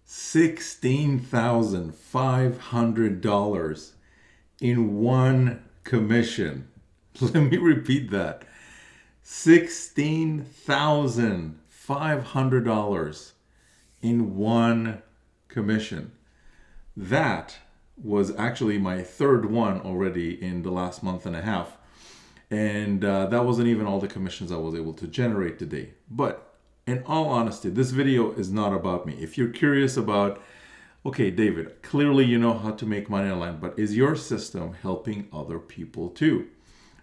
$16,500 in one commission. Let me repeat that. $16,500 in one commission. That was actually my third one already in the last month and a half. And that wasn't even all the commissions I was able to generate today. But in all honesty, this video is not about me. If you're curious about, okay, David, clearly you know how to make money online, but is your system helping other people too?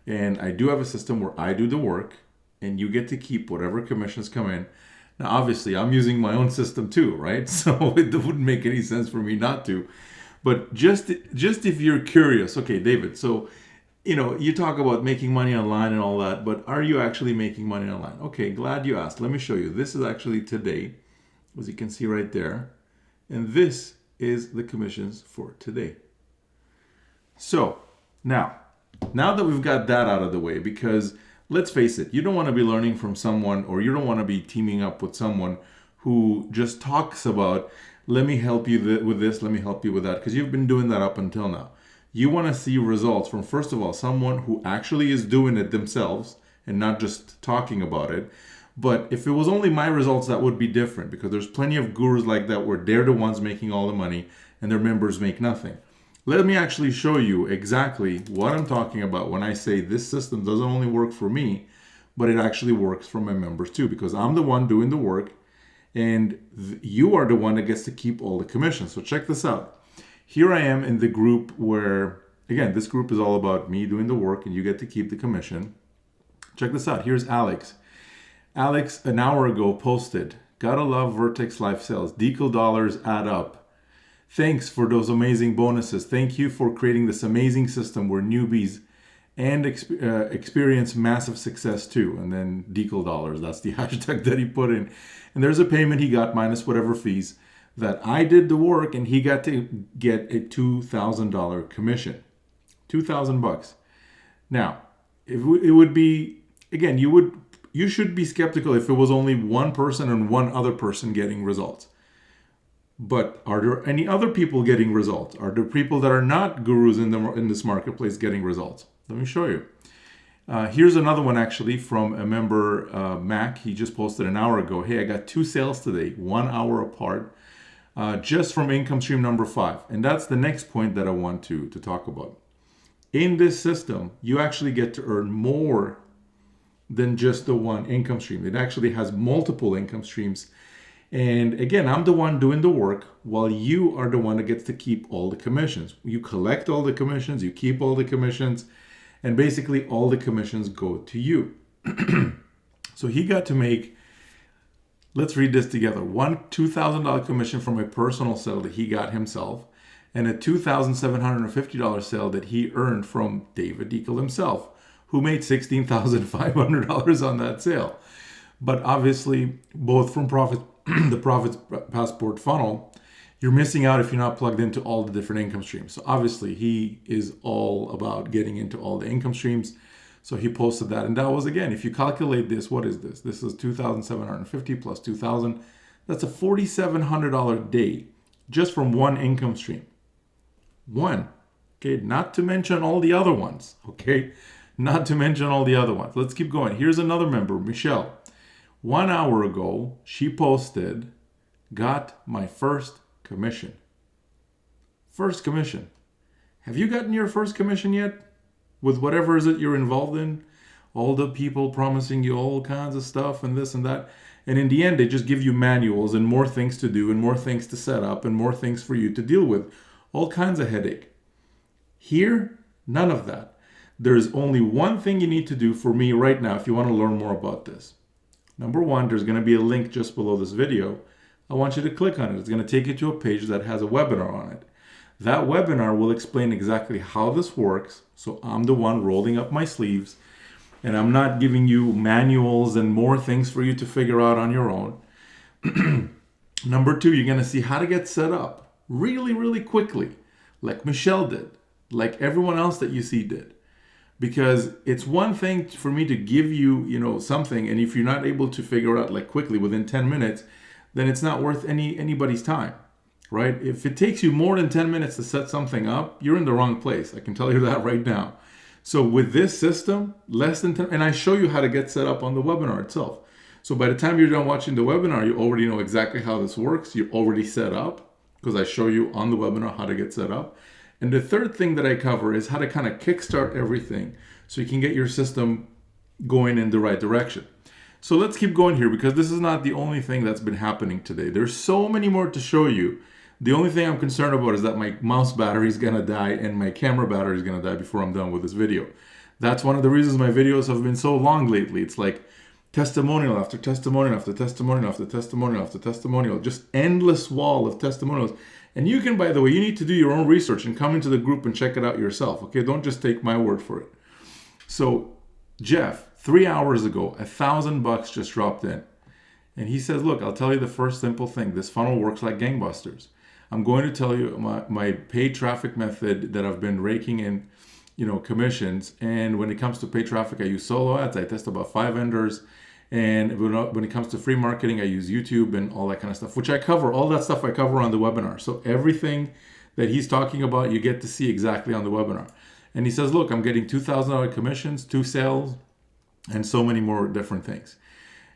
And I do have a system where I do the work and you get to keep whatever commissions come in. Now, obviously, I'm using my own system too, right? So it wouldn't make any sense for me not to. But just if you're curious, okay, David, so you talk about making money online and all that, but are you actually making money online? Okay, glad you asked. Let me show you. This is actually today, as you can see right there. And this is the commissions for today. So now that we've got that out of the way, because let's face it, you don't want to be learning from someone, or you don't want to be teaming up with someone who just talks about, let me help you with this, let me help you with that, because you've been doing that up until now. You want to see results from, first of all, someone who actually is doing it themselves and not just talking about it. But if it was only my results, that would be different, because there's plenty of gurus like that where they're the ones making all the money and their members make nothing. Let me actually show you exactly what I'm talking about when I say this system doesn't only work for me, but it actually works for my members too, because I'm the one doing the work and you are the one that gets to keep all the commissions. So check this out. Here I am in the group where, again, this group is all about me doing the work and you get to keep the commission. Check this out. Here's Alex. Alex, an hour ago, posted, gotta love Vertex Life Sales. Decal dollars add up. Thanks for those amazing bonuses. Thank you for creating this amazing system where newbies and experience massive success too. And then Decal dollars, that's the hashtag that he put in. And there's a payment he got minus whatever fees, that I did the work and he got to get a $2,000 commission. $2,000. Now, it would be, again, you should be skeptical if it was only one person and one other person getting results. But are there any other people getting results? Are there people that are not gurus in this marketplace getting results? Let me show you. Here's another one actually from a member, Mac. He just posted an hour ago. Hey, I got 2 sales today, 1 hour apart. Just from income stream number 5. And that's the next point that I want to talk about. In this system, you actually get to earn more than just the one income stream. It actually has multiple income streams. And again, I'm the one doing the work while you are the one that gets to keep all the commissions. You collect all the commissions, you keep all the commissions, and basically all the commissions go to you. So he got to make, let's read this together. One $2,000 commission from a personal sale that he got himself, and a $2,750 sale that he earned from David Decal himself, who made $16,500 on that sale. But obviously, both from the Profits Passport funnel, you're missing out if you're not plugged into all the different income streams. So obviously, he is all about getting into all the income streams. So he posted that. And that was, again, if you calculate this, what is this? This is $2,750 plus $2,000. That's a $4,700 day just from one income stream. One. Okay, not to mention all the other ones. Okay, not to mention all the other ones. Let's keep going. Here's another member, Michelle. 1 hour ago, she posted, got my first commission. First commission. Have you gotten your first commission yet? With whatever is it you're involved in? All the people promising you all kinds of stuff and this and that. And in the end, they just give you manuals and more things to do and more things to set up and more things for you to deal with. All kinds of headache. Here, none of that. There's only one thing you need to do for me right now if you want to learn more about this. Number one, there's going to be a link just below this video. I want you to click on it. It's going to take you to a page that has a webinar on it. That webinar will explain exactly how this works. So I'm the one rolling up my sleeves and I'm not giving you manuals and more things for you to figure out on your own. Number two, you're going to see how to get set up really, really quickly, like Michelle did, like everyone else that you see did. Because it's one thing for me to give you, something, and if you're not able to figure out like quickly within 10 minutes, then it's not worth anybody's time. right? If it takes you more than 10 minutes to set something up, you're in the wrong place. I can tell you that right now. So with this system, less than 10, and I show you how to get set up on the webinar itself. So by the time you're done watching the webinar, you already know exactly how this works. You're already set up because I show you on the webinar how to get set up. And the third thing that I cover is how to kind of kickstart everything so you can get your system going in the right direction. So let's keep going here because this is not the only thing that's been happening today. There's so many more to show you. The only thing I'm concerned about is that my mouse battery is going to die and my camera battery is going to die before I'm done with this video. That's one of the reasons my videos have been so long lately. It's like testimonial after testimonial after testimonial after testimonial after testimonial, just endless wall of testimonials. And you can, by the way, you need to do your own research and come into the group and check it out yourself. Okay, don't just take my word for it. So Jeff, 3 hours ago, $1,000 just dropped in. And he says, look, I'll tell you the first simple thing. This funnel works like gangbusters. I'm going to tell you my paid traffic method that I've been raking in, commissions. And when it comes to paid traffic, I use solo ads. I test about 5 vendors. And when it comes to free marketing, I use YouTube and all that kind of stuff, which I cover. All that stuff I cover on the webinar. So everything that he's talking about, you get to see exactly on the webinar. And he says, look, I'm getting $2,000 commissions, 2 sales, and so many more different things.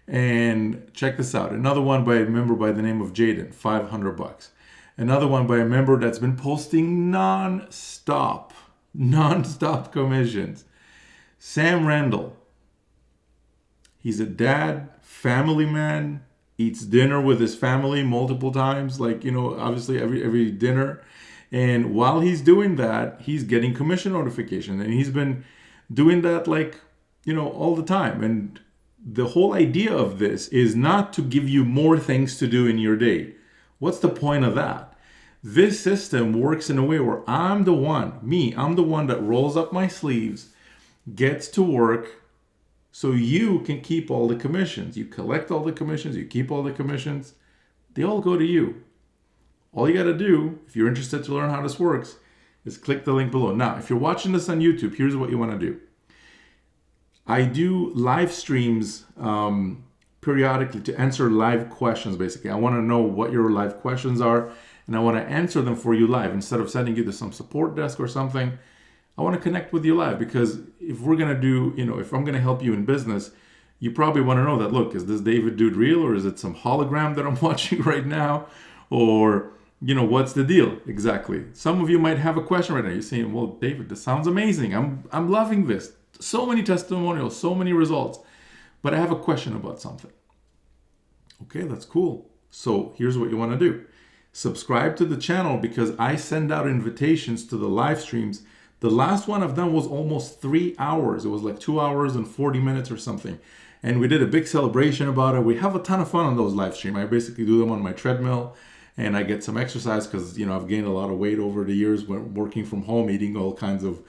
And check this out. Another one by a member by the name of Jaden, $500. Another one by a member that's been posting non-stop commissions. Sam Randall. He's a dad, family man, eats dinner with his family multiple times, obviously every dinner. And while he's doing that, he's getting commission notification. And he's been doing that all the time. And the whole idea of this is not to give you more things to do in your day. What's the point of that? This system works in a way where I'm the one that rolls up my sleeves, gets to work, so you can keep all the commissions. You collect all the commissions, you keep all the commissions. They all go to you. All you got to do, if you're interested to learn how this works, is click the link below. Now, if you're watching this on YouTube, here's what you want to do. I do live streams periodically to answer live questions, basically. I want to know what your live questions are, and I want to answer them for you live. Instead of sending you to some support desk or something, I want to connect with you live, because if we're going to do, if I'm going to help you in business, you probably want to know that, look, is this David dude real, or is it some hologram that I'm watching right now? Or, what's the deal exactly? Some of you might have a question right now. You're saying, well, David, this sounds amazing. I'm loving this. So many testimonials, so many results, but I have a question about something. Okay, that's cool. So here's what you want to do. Subscribe to the channel, because I send out invitations to the live streams. The last one I've done was almost 3 hours. It was like 2 hours and 40 minutes or something. And we did a big celebration about it. We have a ton of fun on those live streams. I basically do them on my treadmill, and I get some exercise because, I've gained a lot of weight over the years when working from home, eating all kinds of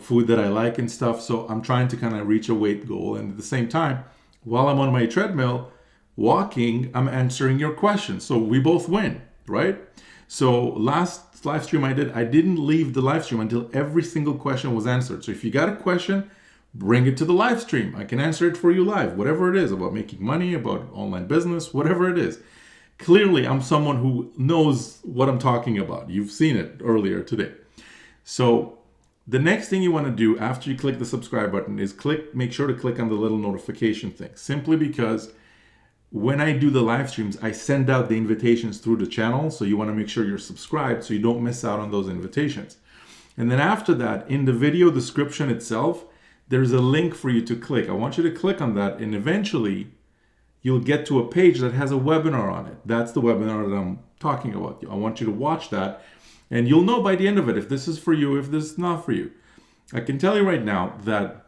food that I like and stuff. So I'm trying to kind of reach a weight goal. And at the same time, while I'm on my treadmill walking, I'm answering your questions. So we both win, right? So last live stream I didn't leave the live stream until every single question was answered. So if you got a question, bring it to the live stream. I can answer it for you live, whatever it is, about making money, about online business, whatever it is. Clearly, I'm someone who knows what I'm talking about. You've seen it earlier today. So the next thing you want to do after you click the subscribe button is make sure to click on the little notification thing, simply because when I do the live streams, I send out the invitations through the channel. So you want to make sure you're subscribed so you don't miss out on those invitations. And then after that, in the video description itself, there's a link for you to click. I want you to click on that, and eventually you'll get to a page that has a webinar on it. That's the webinar that I'm talking about. I want you to watch that, and you'll know by the end of it if this is for you, if this is not for you. I can tell you right now that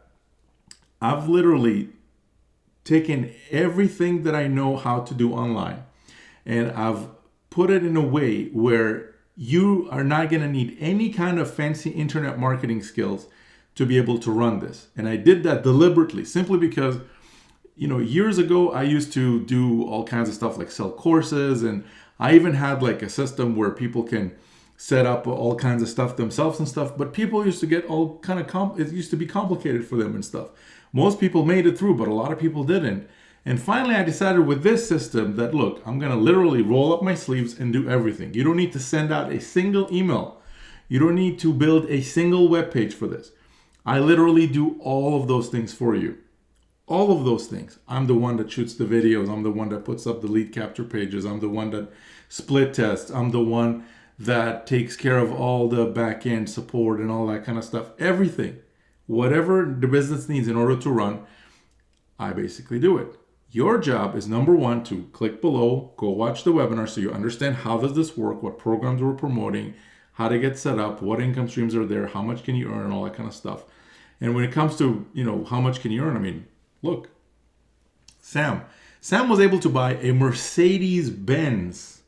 I've literally taken everything that I know how to do online, and I've put it in a way where you are not going to need any kind of fancy internet marketing skills to be able to run this. And I did that deliberately, simply because, years ago, I used to do all kinds of stuff like sell courses, and I even had like a system where people can set up all kinds of stuff themselves and stuff, but people used to get all kind of, it used to be complicated for them and stuff. Most people made it through, but a lot of people didn't. And finally, I decided with this system that, look, I'm going to literally roll up my sleeves and do everything. You don't need to send out a single email. You don't need to build a single web page for this. I literally do all of those things for you. All of those things. I'm the one that shoots the videos. I'm the one that puts up the lead capture pages. I'm the one that split tests. I'm the one that takes care of all the back end support and all that kind of stuff. Everything. Whatever the business needs in order to run, I basically do it. Your job is, number one, to click below, go watch the webinar so you understand how does this work, what programs we're promoting, how to get set up, what income streams are there, how much can you earn, and all that kind of stuff. And when it comes to, how much can you earn, I mean, look, Sam was able to buy a Mercedes-Benz,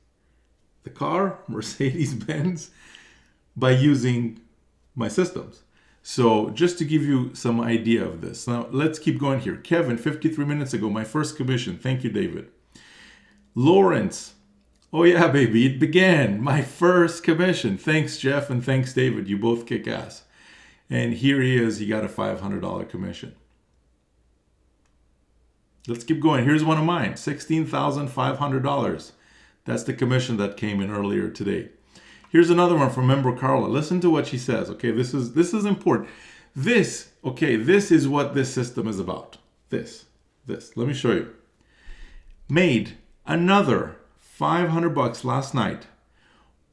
the car, Mercedes-Benz, by using my systems. So just to give you some idea of this. Now, let's keep going here. Kevin, 53 minutes ago, my first commission. Thank you, David. Lawrence, oh yeah, baby, it began. My first commission. Thanks, Jeff, and thanks, David. You both kick ass. And here he is. He got a $500 commission. Let's keep going. Here's one of mine, $16,500. That's the commission that came in earlier today. Here's another one from member Carla. Listen to what she says. Okay, this is important. This is what this system is about. This. Let me show you. Made another $500 last night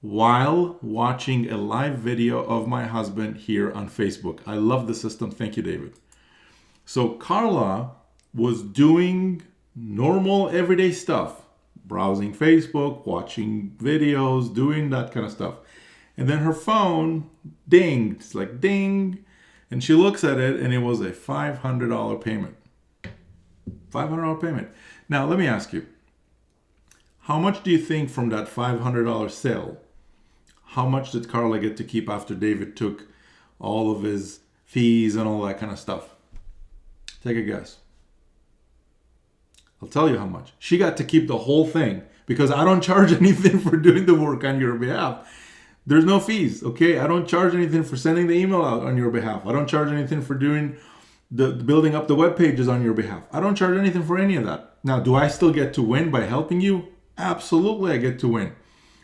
while watching a live video of my husband here on Facebook. I love the system. Thank you, David. So Carla was doing normal everyday stuff. Browsing Facebook, watching videos, doing that kind of stuff. And then her phone dinged. It's like ding. And she looks at it and it was a $500 payment. $500 payment. Now, let me ask you. How much do you think from that $500 sale, how much did Carla get to keep after David took all of his fees and all that kind of stuff? Take a guess. I'll tell you how much. She got to keep the whole thing because I don't charge anything for doing the work on your behalf. There's no fees, okay? I don't charge anything for sending the email out on your behalf. I don't charge anything for doing the building up the web pages on your behalf. I don't charge anything for any of that. Now, do I still get to win by helping you? Absolutely, I get to win.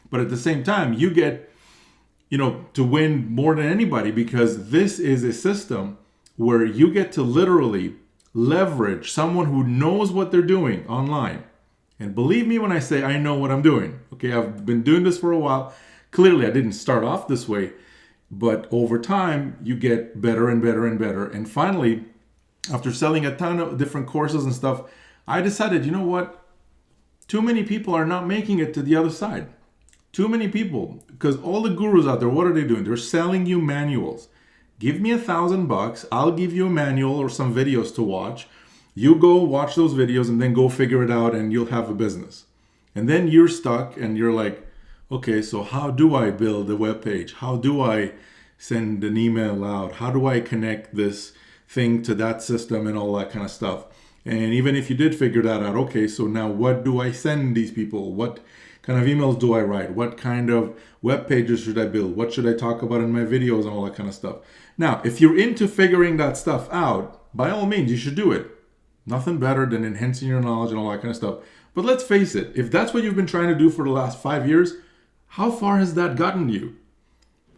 But at the same time, you get, to win more than anybody because this is a system where you get to literally leverage someone who knows what they're doing online. And believe me when I say I know what I'm doing. Okay, I've been doing this for a while. Clearly, I didn't start off this way, but over time, you get better and better and better. And finally, after selling a ton of different courses and stuff, I decided, you know what? Too many people are not making it to the other side. Too many people, because all the gurus out there, what are they doing? They're selling you manuals. Give me $1,000. I'll give you a manual or some videos to watch. You go watch those videos and then go figure it out and you'll have a business. And then you're stuck and you're like, okay, so how do I build a web page? How do I send an email out? How do I connect this thing to that system and all that kind of stuff? And even if you did figure that out, okay, so now what do I send these people? What kind of emails do I write? What kind of web pages should I build? What should I talk about in my videos and all that kind of stuff? Now, if you're into figuring that stuff out, by all means, you should do it. Nothing better than enhancing your knowledge and all that kind of stuff. But let's face it, if that's what you've been trying to do for the last 5 years, how far has that gotten you?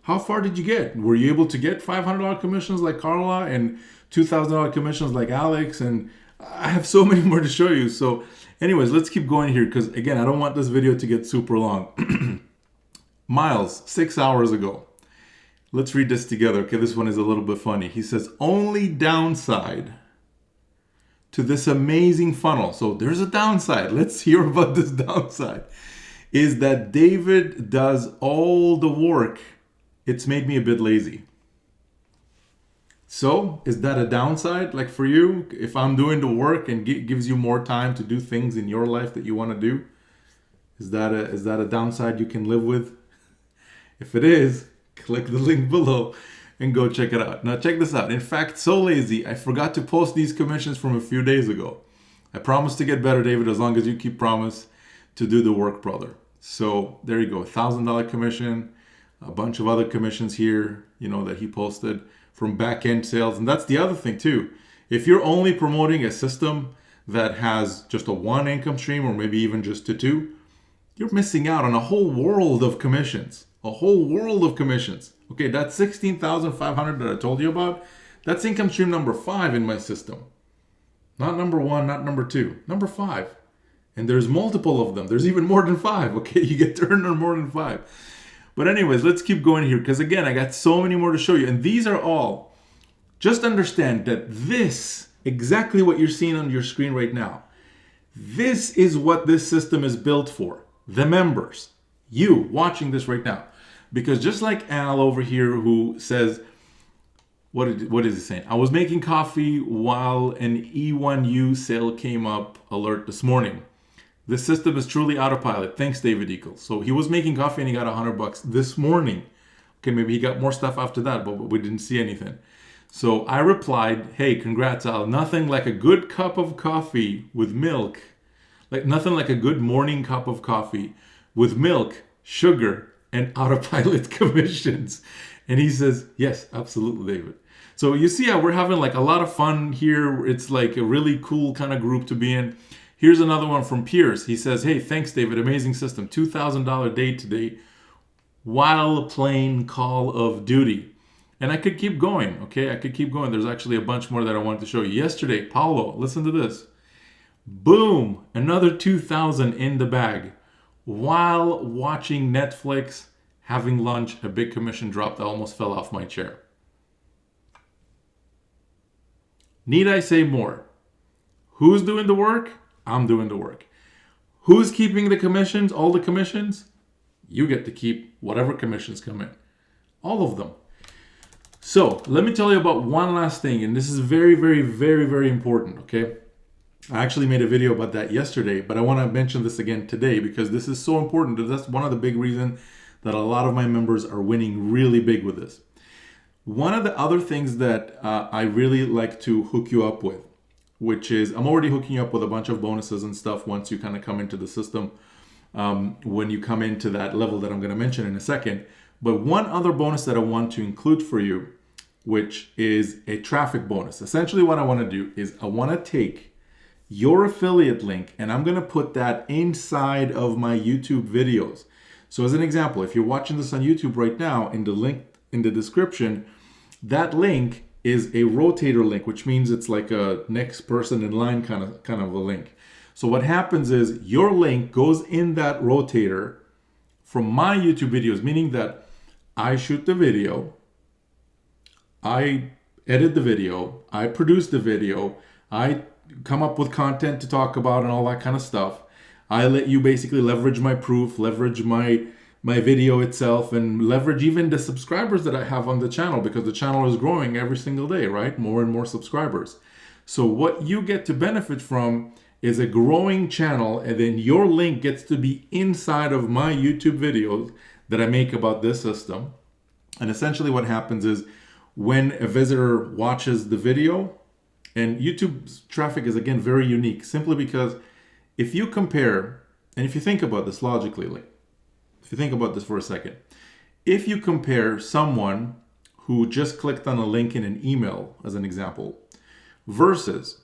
How far did you get? Were you able to get $500 commissions like Carla and $2,000 commissions like Alex? And I have so many more to show you. So anyways, let's keep going here because, again, I don't want this video to get super long. Miles, 6 hours ago. Let's read this together. Okay, this one is a little bit funny. He says, only downside to this amazing funnel. So there's a downside. Let's hear about this downside. Is that David does all the work. It's made me a bit lazy. So is that a downside? Like for you, if I'm doing the work and gives you more time to do things in your life that you want to do, is that a downside you can live with? If it is, click the link below and go check it out. Now check this out. In fact, so lazy, I forgot to post these commissions from a few days ago. I promise to get better, David, as long as you keep promise to do the work, brother. So there you go, $1,000 commission, a bunch of other commissions here, that he posted from back-end sales. And that's the other thing too. If you're only promoting a system that has just a one income stream or maybe even just a two, you're missing out on a whole world of commissions. A whole world of commissions. Okay, that 16,500 that I told you about, that's income stream number 5 in my system. Not number 1, not number 2, number 5. And there's multiple of them. There's even more than 5. Okay, you get to earn more than 5. But anyways, let's keep going here because again, I got so many more to show you. And these are all, just understand that this, exactly what you're seeing on your screen right now, this is what this system is built for. The members, you watching this right now. Because just like Al over here who says, what is he saying? I was making coffee while an E1U sale came up alert this morning. This system is truly autopilot. Thanks, David Eccles. So he was making coffee and he got $100 this morning. Okay, maybe he got more stuff after that, but we didn't see anything. So I replied, hey, congrats, Al. Nothing like a good cup of coffee with milk. Nothing like a good morning cup of coffee with milk, sugar, and autopilot commissions. And he says, yes, absolutely, David. So you see how we're having like a lot of fun here. It's like a really cool kind of group to be in. Here's another one from Pierce. He says, hey, thanks, David. Amazing system. $2,000 day today while playing Call of Duty. And I could keep going, okay? I could keep going. There's actually a bunch more that I wanted to show you. Yesterday, Paulo, listen to this. Boom, another 2,000 in the bag. While watching Netflix, having lunch, a big commission dropped. I almost fell off my chair. Need I say more? Who's doing the work? I'm doing the work. Who's keeping the commissions? All the commissions? You get to keep whatever commissions come in. All of them. So let me tell you about one last thing, and this is very, very, very, very important, okay? I actually made a video about that yesterday, but I want to mention this again today because this is so important. That's one of the big reasons that a lot of my members are winning really big with this. One of the other things that I really like to hook you up with, which is I'm already hooking you up with a bunch of bonuses and stuff once you kind of come into the system, when you come into that level that I'm going to mention in a second. But one other bonus that I want to include for you, which is a traffic bonus. Essentially what I want to do is I want to take your affiliate link and I'm going to put that inside of my YouTube videos. So as an example, if you're watching this on YouTube right now, in the link in the description, that link is a rotator link, which means it's like a next person in line kind of a link. So what happens is your link goes in that rotator from my YouTube videos, meaning that I shoot the video, I edit the video, I produce the video, I come up with content to talk about and all that kind of stuff. I let you basically leverage my proof, leverage my video itself, and leverage even the subscribers that I have on the channel because the channel is growing every single day, right? More and more subscribers. So what you get to benefit from is a growing channel, and then your link gets to be inside of my YouTube videos that I make about this system. And essentially what happens is when a visitor watches the video, and YouTube's traffic is again very unique simply because if you compare, and if you think about this logically, if you think about this for a second, if you compare someone who just clicked on a link in an email, as an example, versus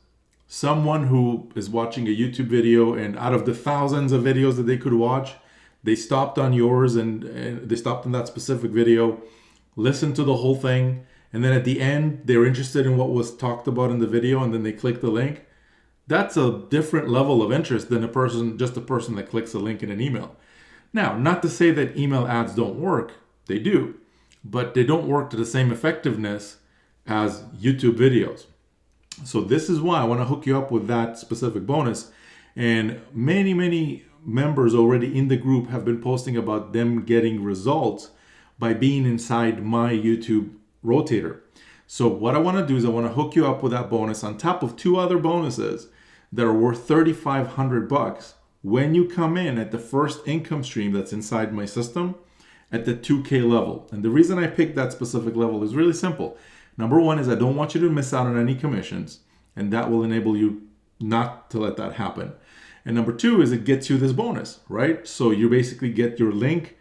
someone who is watching a YouTube video and out of the thousands of videos that they could watch, they stopped on yours and they stopped on that specific video, listened to the whole thing, and then at the end, they're interested in what was talked about in the video and then they click the link. That's a different level of interest than just a person that clicks a link in an email. Now, not to say that email ads don't work, they do, but they don't work to the same effectiveness as YouTube videos. So this is why I want to hook you up with that specific bonus. And many, many members already in the group have been posting about them getting results by being inside my YouTube rotator. So what I want to do is I want to hook you up with that bonus on top of 2 other bonuses that are worth $3,500 when you come in at the first income stream that's inside my system at the 2K level. And the reason I picked that specific level is really simple. Number one is I don't want you to miss out on any commissions, and that will enable you not to let that happen. And number two is it gets you this bonus, right? So you basically get your link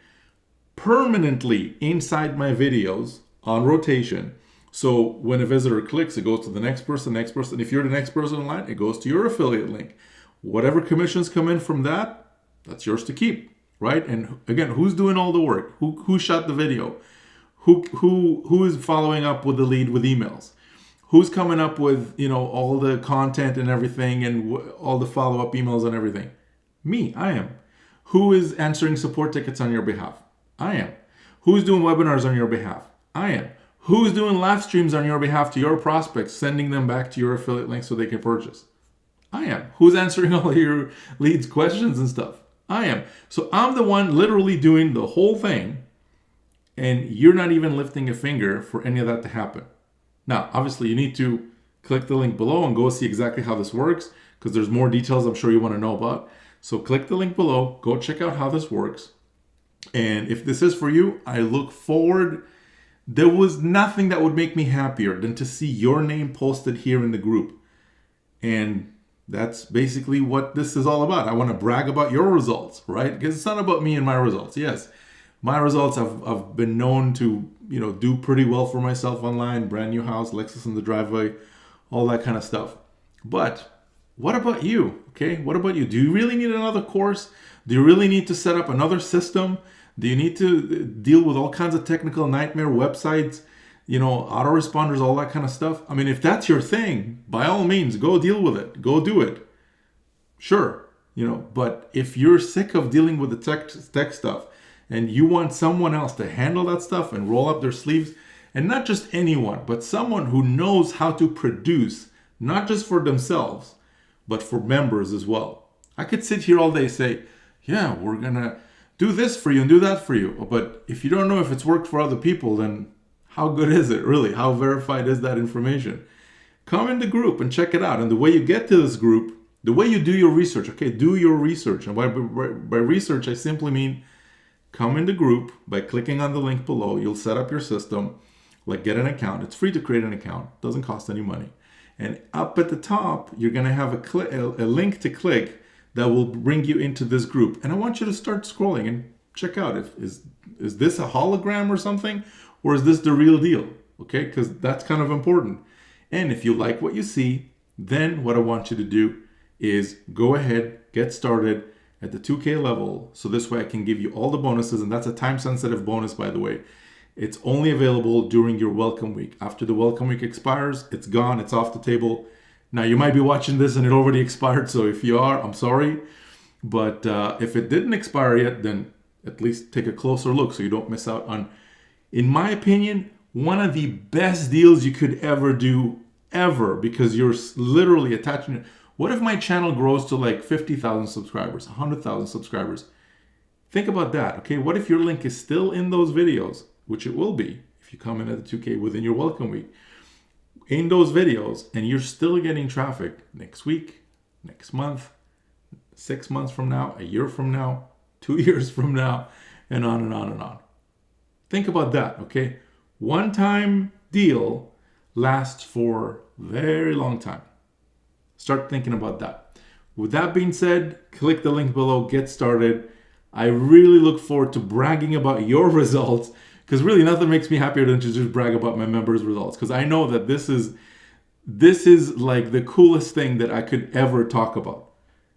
permanently inside my videos on rotation. So when a visitor clicks, it goes to the next person, next person. If you're the next person in line, it goes to your affiliate link. Whatever commissions come in from that, that's yours to keep, right? And again, who's doing all the work? Who shot the video? Who is following up with the lead with emails? Who's coming up with, you know, all the content and everything and all the follow-up emails and everything? Me, I am. Who is answering support tickets on your behalf? I am. Who's doing webinars on your behalf? I am. Who's doing live streams on your behalf to your prospects, sending them back to your affiliate link so they can purchase? I am. Who's answering all of your leads, questions and stuff? I am. So I'm the one literally doing the whole thing, and you're not even lifting a finger for any of that to happen. Now, obviously, you need to click the link below and go see exactly how this works, because there's more details I'm sure you want to know about. So click the link below, go check out how this works. And if this is for you, I look forward. There was nothing that would make me happier than to see your name posted here in the group. And that's basically what this is all about. I want to brag about your results, right? Because it's not about me and my results. Yes, my results, I've been known to, you know, do pretty well for myself online, brand new house, Lexus in the driveway, all that kind of stuff. But what about you? Okay, what about you? Do you really need another course? Do you really need to set up another system? Do you need to deal with all kinds of technical nightmare websites, you know, autoresponders, all that kind of stuff? I mean, if that's your thing, by all means, go deal with it. Go do it. Sure, you know, but if you're sick of dealing with the tech stuff and you want someone else to handle that stuff and roll up their sleeves, and not just anyone, but someone who knows how to produce, not just for themselves, but for members as well. I could sit here all day say, yeah, we're going to do this for you and do that for you. But if you don't know if it's worked for other people, then how good is it really? How verified is that information? Come in the group and check it out. And the way you get to this group, the way you do your research, okay, do your research. And by research, I simply mean come in the group by clicking on the link below. You'll set up your system, like get an account. It's free to create an account. It doesn't cost any money. And up at the top, you're going to have a link to click that will bring you into this group. And I want you to start scrolling and check out is this a hologram or something, or is this the real deal? Okay, because that's kind of important. And if you like what you see, then what I want you to do is go ahead, get started at the 2K level. So this way I can give you all the bonuses, and that's a time-sensitive bonus, by the way. It's only available during your welcome week. After the welcome week expires, it's gone, it's off the table. Now, you might be watching this and it already expired, so if you are, I'm sorry. But if it didn't expire yet, then at least take a closer look so you don't miss out on, in my opinion, one of the best deals you could ever do, ever, because you're literally attaching it. What if my channel grows to like 50,000 subscribers, 100,000 subscribers? Think about that, okay? What if your link is still in those videos, which it will be if you come in at the 2K within your welcome week, in those videos, and you're still getting traffic next week, next month, 6 months from now, a year from now, 2 years from now, and on and on and on. Think about that, okay? One-time deal lasts for a very long time. Start thinking about that. With that being said, click the link below, get started. I really look forward to bragging about your results, because really nothing makes me happier than to just brag about my members' results, because I know that this is like the coolest thing that I could ever talk about.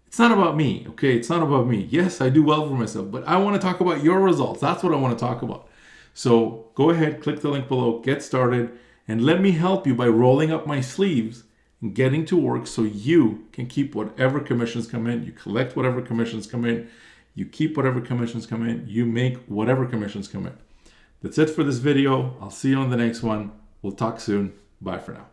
It's not about me, okay? It's not about me. Yes, I do well for myself, but I want to talk about your results. That's what I want to talk about. So go ahead, click the link below, get started, and let me help you by rolling up my sleeves and getting to work so you can keep whatever commissions come in. You collect whatever commissions come in. You keep whatever commissions come in. You make whatever commissions come in. That's it for this video. I'll see you on the next one. We'll talk soon. Bye for now.